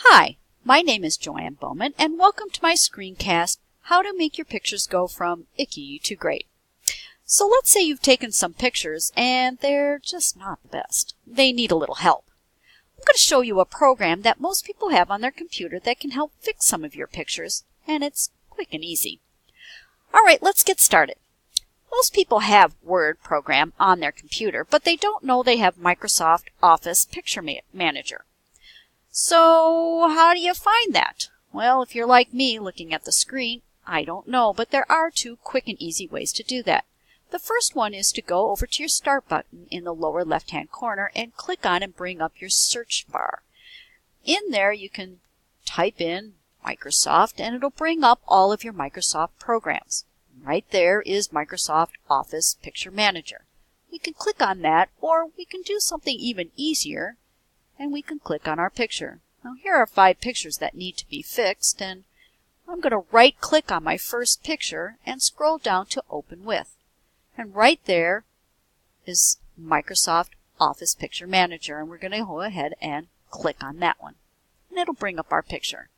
Hi, my name is Joanne Bowman, and welcome to my screencast, How to Make Your Pictures Go From Icky to Great. So let's say you've taken some pictures and they're just not the best. They need a little help. I'm going to show you a program that most people have on their computer that can help fix some of your pictures, and it's quick and easy. Alright, let's get started. Most people have Word program on their computer, but they don't know they have Microsoft Office Picture Manager. So how do you find that? Well, if you're like me looking at the screen, I don't know, but there are two quick and easy ways to do that. The first one is to go over to your Start button in the lower left-hand corner and click on and bring up your search bar. In there you can type in Microsoft and it'll bring up all of your Microsoft programs. Right there is Microsoft Office Picture Manager. We can click on that, or we can do something even easier and we can click on our picture. Now here are 5 pictures that need to be fixed, and I'm going to right click on my first picture and scroll down to Open With. And right there is Microsoft Office Picture Manager, and we're going to go ahead and click on that one. And it'll bring up our picture.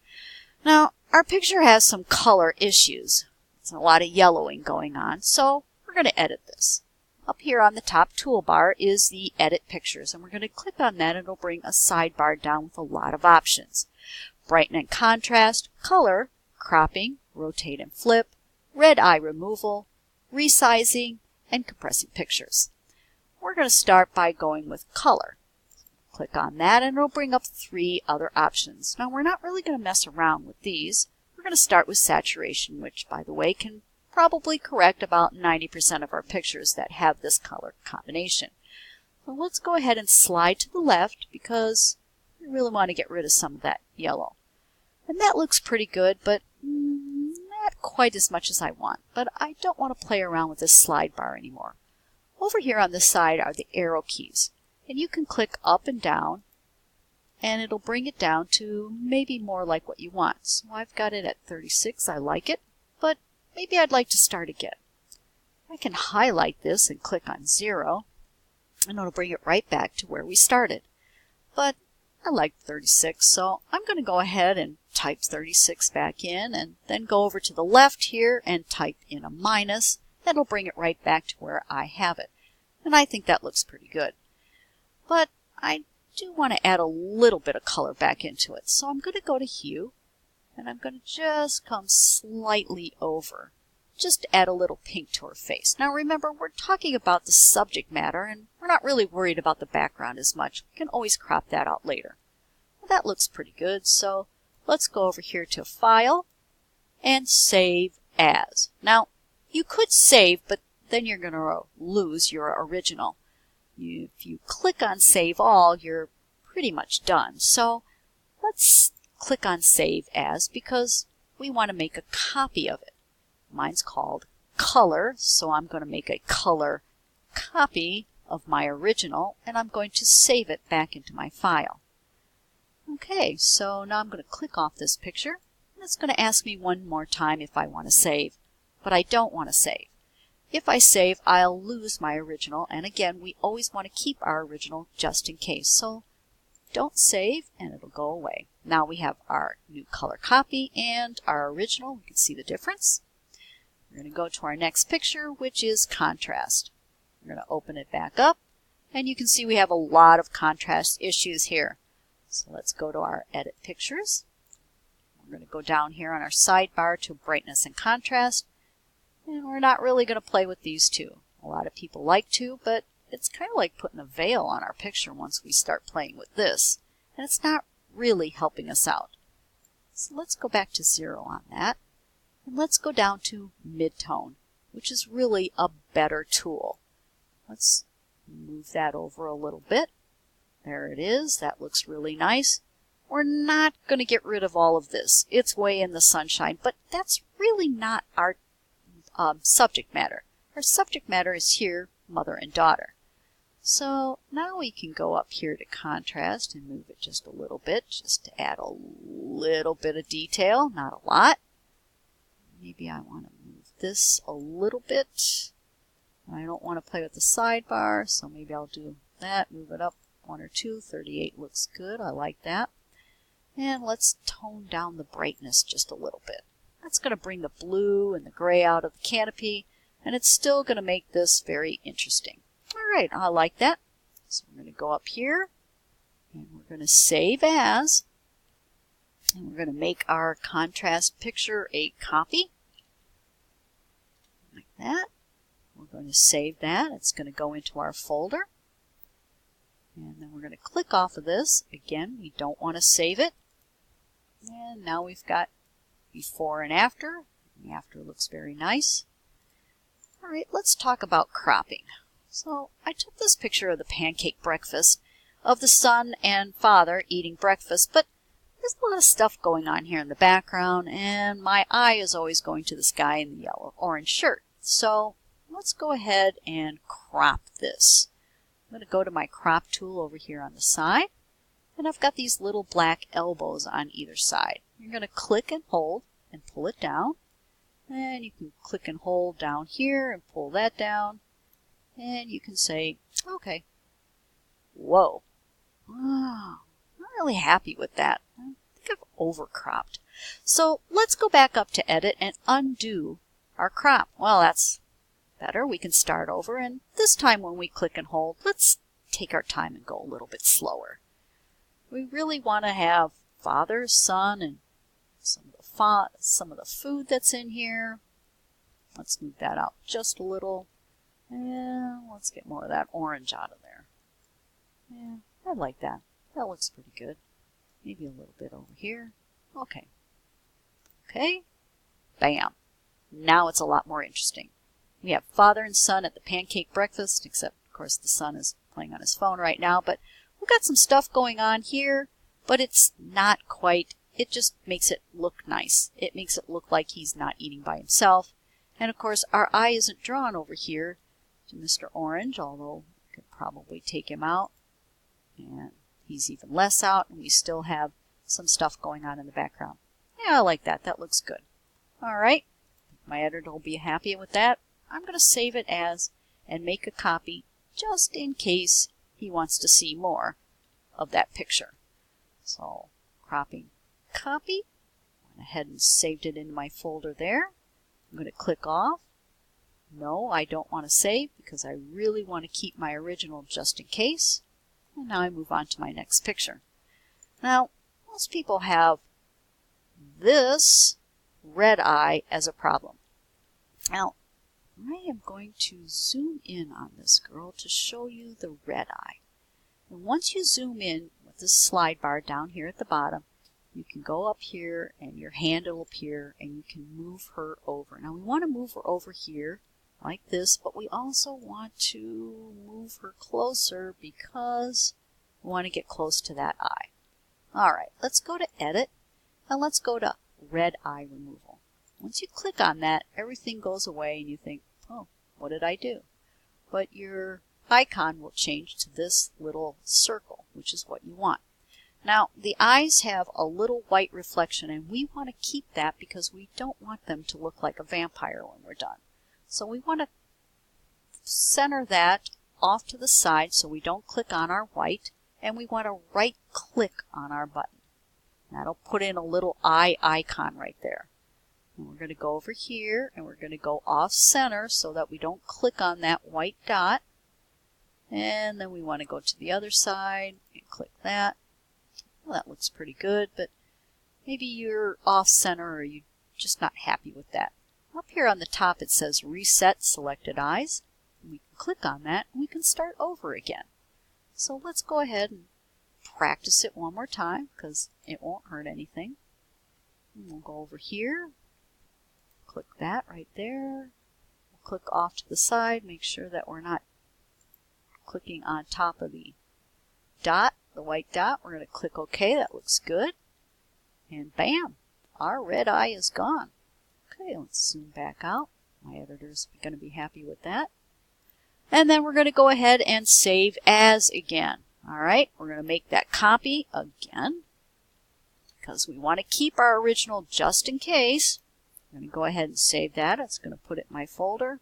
Now our picture has some color issues. It's a lot of yellowing going on, so we're going to edit this. Up here on the top toolbar is the Edit Pictures, and we're going to click on that and it'll bring a sidebar down with a lot of options. Brighten and contrast, color, cropping, rotate and flip, red eye removal, resizing, and compressing pictures. We're going to start by going with color. Click on that and it'll bring up 3 other options. Now we're not really going to mess around with these. We're going to start with saturation, which by the way can probably correct about 90% of our pictures that have this color combination. So let's go ahead and slide to the left because we really want to get rid of some of that yellow. And that looks pretty good, but not quite as much as I want. But I don't want to play around with this slide bar anymore. Over here on the side are the arrow keys. And you can click up and down and it'll bring it down to maybe more like what you want. So I've got it at 36. I like it, but maybe I'd like to start again. I can highlight this and click on 0, and it'll bring it right back to where we started. But I like 36, so I'm going to go ahead and type 36 back in, and then go over to the left here and type in a minus. That'll bring it right back to where I have it. And I think that looks pretty good. But I do want to add a little bit of color back into it, so I'm going to go to Hue, and I'm going to just come slightly over, just to add a little pink to her face. Now remember, we're talking about the subject matter, and we're not really worried about the background as much. We can always crop that out later. Well, that looks pretty good, so let's go over here to File, and Save As. Now, you could save, but then you're going to lose your original. If you click on Save All, you're pretty much done. So let's click on Save As because we want to make a copy of it. Mine's called Color, so I'm going to make a color copy of my original, and I'm going to save it back into my file. Okay, so now I'm going to click off this picture, and it's going to ask me one more time if I want to save, but I don't want to save. If I save, I'll lose my original, and again, we always want to keep our original just in case. So don't save, and it'll go away. Now we have our new color copy and our original. We can see the difference. We're going to go to our next picture, which is contrast. We're going to open it back up, and you can see we have a lot of contrast issues here. So let's go to our Edit Pictures. We're going to go down here on our sidebar to Brightness and Contrast. And we're not really going to play with these two. A lot of people like to, but it's kind of like putting a veil on our picture once we start playing with this. And it's not really helping us out. So let's go back to 0 on that. And let's go down to Midtone, which is really a better tool. Let's move that over a little bit. There it is. That looks really nice. We're not going to get rid of all of this. It's way in the sunshine, but that's really not our subject matter. Our subject matter is here, mother and daughter. So now we can go up here to contrast and move it just a little bit, just to add a little bit of detail, not a lot. Maybe I want to move this a little bit. I don't want to play with the sidebar, so maybe I'll do that, move it up 1 or 2. 38 looks good. I like that. And let's tone down the brightness just a little bit. That's going to bring the blue and the gray out of the canopy, and it's still going to make this very interesting. All right, I like that. So we're going to go up here, and we're going to save as, and we're going to make our contrast picture a copy, like that. We're going to save that. It's going to go into our folder. And then we're going to click off of this. Again, we don't want to save it. And now we've got before and after. The after looks very nice. All right, let's talk about cropping. So I took this picture of the pancake breakfast of the son and father eating breakfast, but there's a lot of stuff going on here in the background, and my eye is always going to this guy in the yellow-orange shirt. So let's go ahead and crop this. I'm going to go to my crop tool over here on the side, and I've got these little black elbows on either side. You're going to click and hold and pull it down, and you can click and hold down here and pull that down, and you can say, okay. Whoa. Wow. Not really happy with that. I think I've overcropped. So let's go back up to edit and undo our crop. Well, that's better. We can start over, and this time when we click and hold, let's take our time and go a little bit slower. We really want to have father, son, and some of the food that's in here. Let's move that out just a little, and let's get more of that orange out of there. Yeah, I like that. That looks pretty good. Maybe a little bit over here. Okay. Okay. Bam. Now it's a lot more interesting. We have father and son at the pancake breakfast, except, of course, the son is playing on his phone right now. But we've got some stuff going on here, but it's not quite. It just makes it look nice. It makes it look like he's not eating by himself. And, of course, our eye isn't drawn over here to Mr. Orange, although we could probably take him out. And he's even less out, and we still have some stuff going on in the background. Yeah, I like that. That looks good. All right. My editor will be happy with that. I'm going to save it as and make a copy just in case he wants to see more of that picture. So, cropping copy. Went ahead and saved it in my folder there. I'm going to click off. No, I don't want to save because I really want to keep my original just in case. And now I move on to my next picture. Now, most people have this red eye as a problem. Now, I am going to zoom in on this girl to show you the red eye. And once you zoom in with this slide bar down here at the bottom, you can go up here and your hand will appear and you can move her over. Now we want to move her over here like this, but we also want to move her closer because we want to get close to that eye. All right, let's go to edit and let's go to red eye removal. Once you click on that, everything goes away and you think, oh, what did I do? But your icon will change to this little circle, which is what you want. Now, the eyes have a little white reflection, and we want to keep that because we don't want them to look like a vampire when we're done. So we want to center that off to the side so we don't click on our white, and we want to right-click on our button. That'll put in a little eye icon right there. And we're going to go over here, and we're going to go off-center so that we don't click on that white dot. And then we want to go to the other side and click that. Well, that looks pretty good, but maybe you're off-center or you're just not happy with that. Up here on the top it says Reset Selected Eyes. And we can click on that and we can start over again. So let's go ahead and practice it one more time because it won't hurt anything. And we'll go over here, click that right there. We'll click off to the side, make sure that we're not clicking on top of the dot. The white dot, we're going to click OK. That looks good. And bam, our red eye is gone. Okay, let's zoom back out. My editor's going to be happy with that. And then we're going to go ahead and save as again. All right, we're going to make that copy again because we want to keep our original just in case. I'm going to go ahead and save that. It's going to put it in my folder.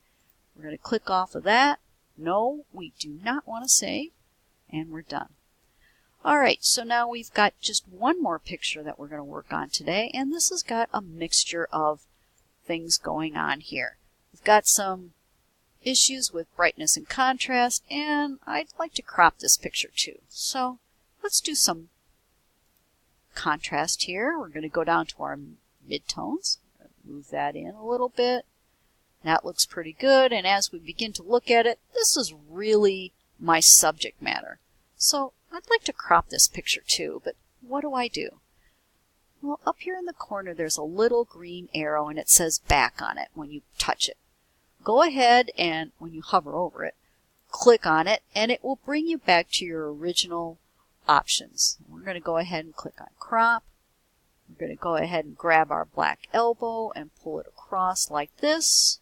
We're going to click off of that. No, we do not want to save. And we're done. All right, so now we've got just one more picture that we're going to work on today, and this has got a mixture of things going on here. We've got some issues with brightness and contrast, and I'd like to crop this picture too. So let's do some contrast here. We're going to go down to our midtones, move that in a little bit. That looks pretty good, and as we begin to look at it, this is really my subject matter. So I'd like to crop this picture too, but what do? Well, up here in the corner there's a little green arrow and it says back on it when you touch it. Go ahead and when you hover over it, click on it and it will bring you back to your original options. We're going to go ahead and click on crop. We're going to go ahead and grab our black elbow and pull it across like this.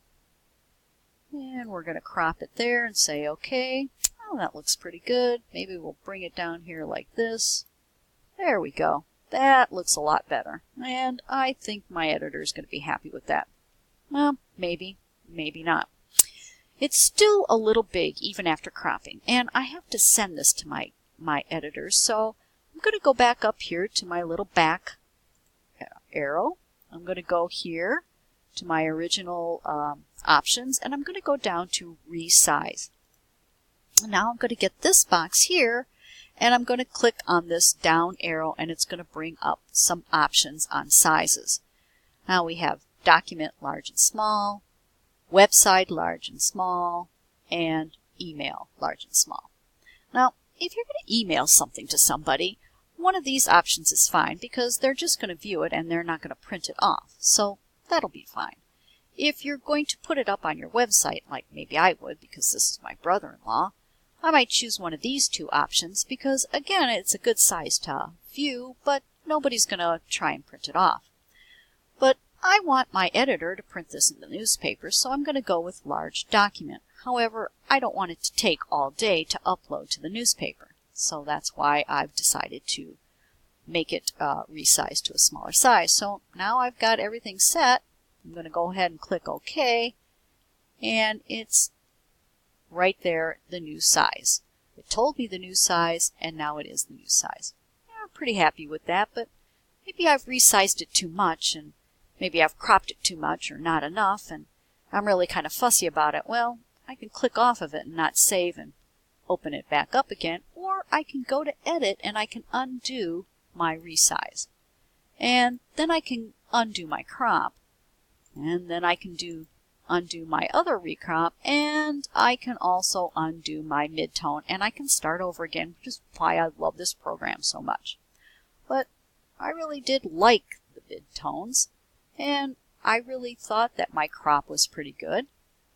And we're going to crop it there and say OK. Oh, that looks pretty good. Maybe we'll bring it down here like this. There we go. That looks a lot better. And I think my editor is going to be happy with that. Well, maybe, maybe not. It's still a little big even after cropping. And I have to send this to my editor. So I'm going to go back up here to my little back arrow. I'm going to go here to my original options. And I'm going to go down to resize. Now I'm going to get this box here and I'm going to click on this down arrow and it's going to bring up some options on sizes. Now we have document large and small, website large and small, and email large and small. Now if you're going to email something to somebody, one of these options is fine because they're just going to view it and they're not going to print it off. So that'll be fine. If you're going to put it up on your website, like maybe I would because this is my brother-in-law, I might choose one of these two options because, again, it's a good size to view, but nobody's going to try and print it off. But I want my editor to print this in the newspaper, so I'm going to go with large document. However, I don't want it to take all day to upload to the newspaper, so that's why I've decided to make it resize to a smaller size. So now I've got everything set. I'm going to go ahead and click OK, and it's right there, the new size. It told me the new size, and now it is the new size. Yeah, I'm pretty happy with that, but maybe I've resized it too much, and maybe I've cropped it too much or not enough, and I'm really kind of fussy about it. Well, I can click off of it and not save and open it back up again, or I can go to Edit and I can undo my resize. And then I can undo my crop, and then I can undo my other recrop, and I can also undo my midtone, and I can start over again, which is why I love this program so much. But I really did like the midtones, and I really thought that my crop was pretty good,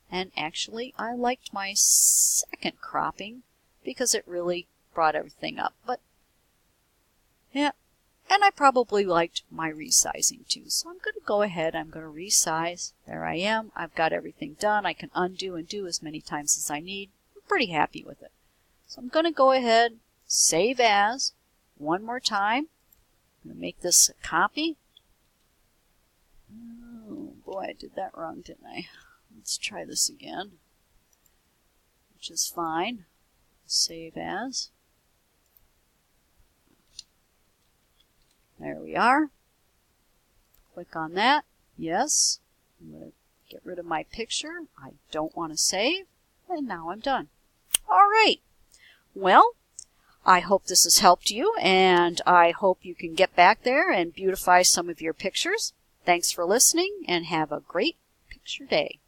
and actually I liked my second cropping because it really brought everything up. But yeah, and I probably liked my resizing too. So I'm going to go ahead, I'm going to resize. There I am. I've got everything done. I can undo and do as many times as I need. I'm pretty happy with it. So I'm going to go ahead, save as, one more time. I'm going to make this a copy. Oh boy, I did that wrong, didn't I? Let's try this again, which is fine. Save as. There we are. Click on that. Yes. I'm going to get rid of my picture. I don't want to save. And now I'm done. All right. Well, I hope this has helped you, and I hope you can get back there and beautify some of your pictures. Thanks for listening, and have a great picture day.